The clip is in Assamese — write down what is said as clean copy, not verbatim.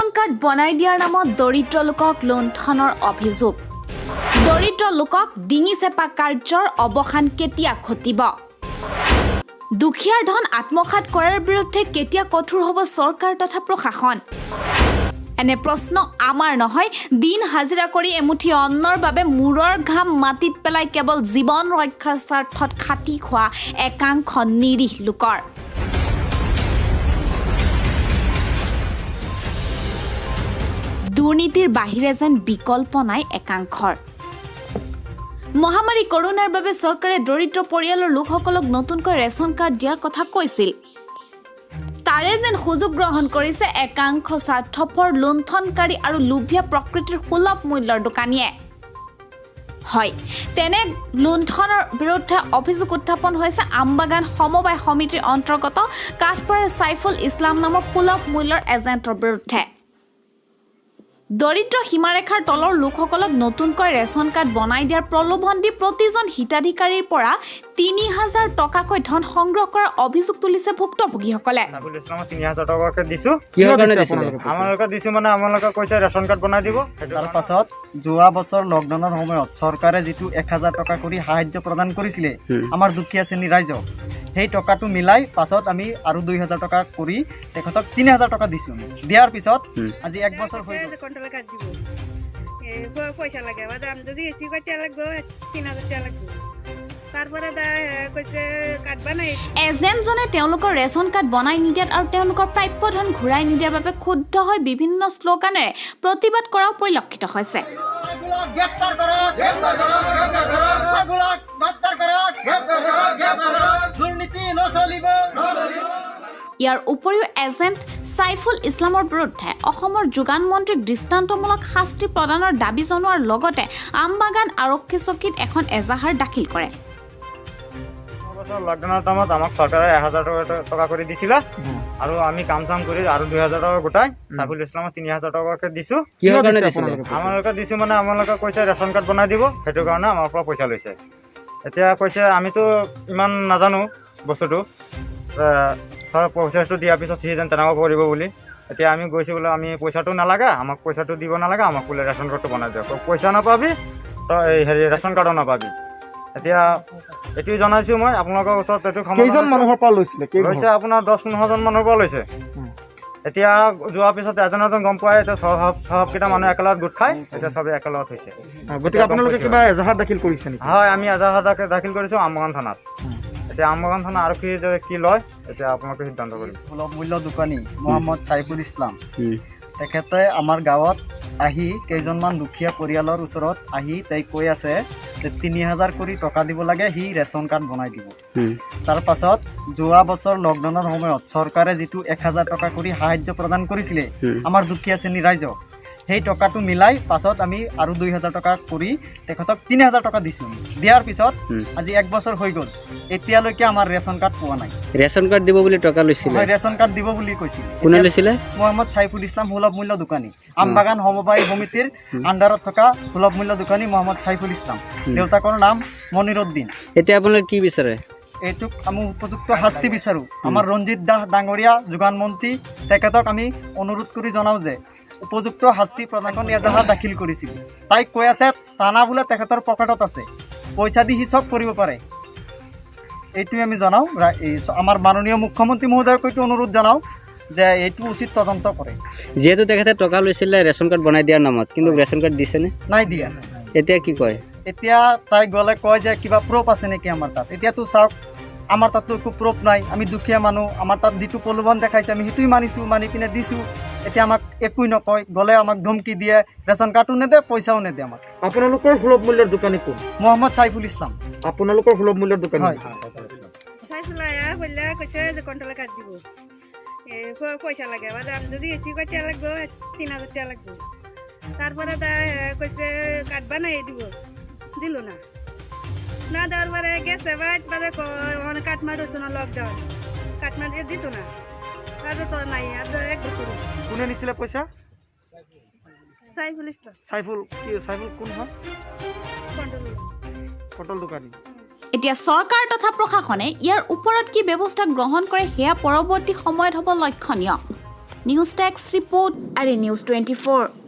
ৰেচন কাৰ্ড বনাই দিয়াৰ নামত দৰিদ্ৰ লোকক লুণ্ঠনৰ অভিযোগ দৰিদ্ৰ লোকক ডিঙি চেপা কাৰ্যৰ অৱসান কেতিয়া ঘটিব দুখীয়াৰ ধন আত্মসাৎ কৰাৰ বিৰুদ্ধে কেতিয়া কঠোৰ হ'ব চৰকাৰ তথা প্ৰশাসন এনে প্ৰশ্ন আমাৰ নহয় দিন হাজিৰা কৰি এমুঠি অন্নৰ বাবে মূৰৰ ঘাম মাটিত পেলাই কেৱল জীৱন ৰক্ষাৰ স্বাৰ্থত খাটি খোৱা একাংশ নিৰীহ লোকৰ দুৰ্নীতিৰ বাহিৰে যেন বিকল্প নাই একাংশৰ মহামাৰী কৰোনাৰ বাবে চৰকাৰে দৰিদ্ৰ পৰিয়ালৰ লোকসকলক নতুনকৈ ৰেচন কাৰ্ড দিয়াৰ কথা কৈছিল তাৰে যেন সুযোগ গ্ৰহণ কৰিছে একাংশ স্বাৰ্থপৰ লুণ্ঠনকাৰী আৰু লোভীয়া প্ৰকৃতিৰ সুলভ মূল্যৰ দোকানীয়ে হয় তেনে লুণ্ঠনৰ বিৰুদ্ধে অভিযোগ উত্থাপন হৈছে আমবাগান সমবায় সমিতিৰ অন্তৰ্গত কাঠপাৰাৰ সাইফুল ইছলাম নামৰ সুলভ মূল্যৰ এজেণ্টৰ বিৰুদ্ধে দৰিদ্ৰ সীমাৰেখাৰ তলৰ লোকসকলক নতুনকৈ ৰেচন কাৰ্ড বনাই দিয়াৰ প্ৰলোভন দি প্ৰতিজন হিতাধিকাৰীৰ পৰা ৩০০০ টকাকৈ ধন সংগ্ৰহ কৰাৰ অভিযোগ তুলিছে ভুক্তভোগীসকলে সাইফুল ইছলামক ৩০০০ টকাকৈ দিছো কিহৰ কাৰণে দিছিলে আমালোকে দিছো মানে আমালোকে কৈছে ৰেচন কাৰ্ড বনাই দিব তাৰ পাছত যোৱা বছৰ লকডাউনৰ সময়ত চৰকাৰে যিটো ১০০০ টকা কৰি সাহায্য প্ৰদান কৰিছিলে আমাৰ দুখীয়া শ্ৰেণীৰ ৰাইজক সেই টকাটো মিলাই পাছত আমি আৰু ২০০০ টকা কৰি তেখেতক ৩০০০ টকা দিছো দিয়াৰ পিছত আজি ১ বছৰ হৈ গ'ল পয়সা লাগে দাম যদি এসি কটা লাগবে ৩০০০ টাকা লাগবে তারপরে কৈছে কার্ড বানাই এজেণ্টজনে তেওঁলোকৰ ৰেচন কাৰ্ড বনাই নিদিয়াত আৰু তেওঁলোকৰ প্ৰাপ্য ধন ঘূৰাই নিদিয়াৰ বাবে ক্ষুব্ধ হৈ বিভিন্ন শ্লোগানেৰে প্ৰতিবাদ কৰাও পৰিলক্ষিত হৈছে ইয়াৰ উপৰিও এজেণ্ট সাইফুল ইছলামৰ বিৰুদ্ধে অসমৰ যোগান মন্ত্ৰীক দৃষ্টান্তমূলক শাস্তি প্ৰদানৰ দাবী জনোৱাৰ লগতে আমবাগান আৰক্ষী চকীত এখন এজাহাৰ দাখিল কৰে লকডাউনৰ টাইমত আমাক চৰকাৰে ১০০০ টকা কৰি দিছিলে আৰু আমি কাম চাম কৰি আৰু ২০০০ টকা গোটাই সাইফুল ইছলামক ৩০০০ টকাকৈ দিছো কিহৰ কাৰণে দিছিলে আমালোকে দিছো মানে আমালোকে কৈছে ৰেচন কাৰ্ড বনাই দিব সেইটো কাৰণে আমাৰ পৰা পইচা লৈছে এতিয়া কৈছে আমিতো ইমান নাজানো বস্তুটো প্ৰচেছটো দিয়াৰ পিছত সি যেন তেনেকুৱা কৰিব বুলি এতিয়া আমি গৈছোঁ বোলে আমি পইচাটো নালাগে আমাক পইচাটো দিব নালাগে আমাক বোলে ৰেচন কাৰ্ডটো বনাই দিয়ক পইচা নাপাবি তই হেৰি ৰেচন কাৰ্ডো নাপাবি এতিয়া এইটো জনাইছোঁ মই আপোনালোকৰ ওচৰত এইটো কেইজন মানুহৰ পৰা লৈছিলে লৈছে আপোনাৰ ১০-১৫জন মানুহৰ পৰা লৈছে এতিয়া যোৱাৰ পিছত এজন গম পোৱাই এতিয়া সবকেইটা মানুহ একেলগত গোট খাই এতিয়া চবেই একেলগত হৈছে গতিকে আপোনালোকে কিবা এজাহাৰ দাখিল কৰিছে নেকি হয় আমি এজাহাৰ দাখিল কৰিছোঁ আমবাগান থানাত এতিয়া আমবাগান থানা আৰক্ষী কি লয় এতিয়া আপোনালোকে সিদ্ধান্ত কৰিব সুলভ মূল্য দোকানী মহম্মদ সাইফুল ইছলাম তেখেতে আমাৰ গাঁৱত আহি কেইজনমান দুখীয়া পৰিয়ালৰ ওচৰত আহি তাই কৈ আছে যে ৩০০০ কৰি টকা দিব লাগে সি ৰেচন কাৰ্ড বনাই দিব তাৰ পাছত যোৱা বছৰ লকডাউনৰ সময়ত চৰকাৰে যিটো ১০০০ টকা কৰি সাহায্য প্ৰদান কৰিছিলে আমাৰ দুখীয়া শ্ৰেণীৰ ৰাইজক সেই টকাটো মিলাই পাছত আমি আৰু ২০০০ টকা কৰি তেখেতক ৩০০০ টকা দিছো দিয়াৰ পিছত আজি ১ বছৰ হৈ গ'ল এতিয়ালৈকে আমাৰ ৰেচন কাৰ্ড পোৱা নাই ৰেচন কাৰ্ড দিব বুলি টকা লৈছিলে হয় ৰেচন কাৰ্ড দিব বুলি কৈছিল কোনে লৈছিলে মহম্মদ সাইফুল ইছলাম সুলভ মূল্য দোকানী আমবাগান সমবায় সমিতিৰ আণ্ডাৰত থকা সুলভ মূল্য দোকানী মহম্মদ সাইফুল ইছলাম দেউতাকৰ নাম মনিৰুদ্দিন এতিয়া আপোনালোকে কি বিচাৰে এইটোক আমি উপযুক্ত শাস্তি বিচাৰোঁ আমাৰ ৰঞ্জিত দাস ডাঙৰীয়া যোগান মন্ত্ৰী তেখেতক আমি অনুৰোধ কৰি জনাওঁ যে উপযুক্ত শাস্তি প্ৰদান এজাহাৰ দাখিল কৰিছিল তাইক কৈ আছে থানা বোলে তেখেতৰ পকেটত আছে পইচা দি সি চব কৰিব পাৰে এইটোৱে আমি জনাওঁ আমাৰ মাননীয় মুখ্যমন্ত্ৰী মহোদয়ক এইটো অনুৰোধ জনাওঁ যে এইটো উচিত তদন্ত কৰে যিহেতু তেখেতে টকা লৈছিলে ৰেচন কাৰ্ড বনাই দিয়াৰ নামত কিন্তু ৰেচন কাৰ্ড দিছেনে নাই দিয়া এতিয়া কি কয় এতিয়া তাই গ'লে কয় যে কিবা প্ৰুফ আছে নেকি আমাৰ তাত এতিয়াতো চাওক আমাৰ তাততো একো প্ৰুফ নাই আমি দুখীয়া মানুহ আমাৰ তাত যিটো প্ৰলোভন দেখাইছে আমি সেইটোৱে মানিছোঁ মানি কিনে দিছোঁ এতিয়া আমাক একোৱে নকয় গ'লে আমাক ধমকি দিয়ে ৰেচন কাৰ্ডো নেদে পইচাও নেদে আমাক আপোনালোকৰ সুলভ মূল্যৰ দোকানী কোন মহম্মদ সাইফুল ইছলাম আপোনালোকৰ সুলভ মূল্যৰ দোকানী হয় সাইফুল বললে কৈছে যে কন্ট্রোল কার্ড দিব পয়সা লাগে দাম যদি এসি কটা লাগবে ৩০০০ টাকা লাগবে তারপরে কৈছে কার্ড বানাই দিব দিল না না দেওয়ার পরে গেছে বাদে কাটমার হতো না লকডাউন কাটমার দিত না আদৌ তো নাই আর ১ বছর কোনে নিছিলে পইচা সাইফুল ইসলাম সাইফুল কোন হয় কন্ট্রোল দোকানী এতিয়া চৰকাৰ তথা প্ৰশাসনে ইয়াৰ ওপৰত কি ব্যৱস্থা গ্ৰহণ কৰে সেয়া পৰৱৰ্তী সময়ত হ'ব লক্ষণীয় নিউজ ডেস্ক ৰিপৰ্ট আৰু নিউজ 24